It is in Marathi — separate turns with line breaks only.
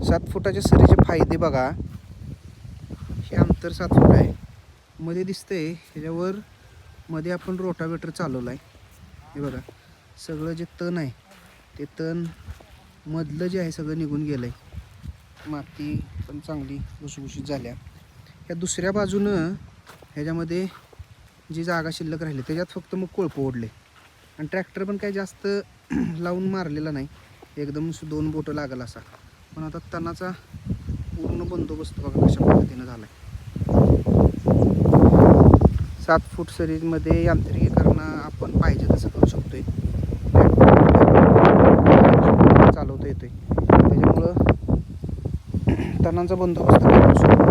7 फुटाच्या सरीचे फायदे बघा. हे अंतर 7 फूट आहे. मध्ये दिसतंय ह्याच्यावर मध्ये आपण रोटावेटर चालवला आहे. हे बघा सगळं जे तण आहे ते तण मधलं जे आहे सगळं निघून गेलं आहे. माती पण चांगली भुसभुशीत झाल्या. ह्या दुसऱ्या बाजूनं ह्याच्यामध्ये जी जागा शिल्लक राहिली त्याच्यात फक्त मग कोळपं ओढले आणि ट्रॅक्टर पण काही जास्त लावून मारलेला नाही. एकदम 2 बोटं लागल असा. पण आता तणाचा पूर्ण बंदोबस्त बघा कशा पद्धतीनं झाला आहे. 7 फूट सरीजमध्ये यांत्रिकीकरण आपण पाहिजे तसं करू शकतोय. चालवता येतोय त्याच्यामुळं तणांचा बंदोबस्त करू शकतो.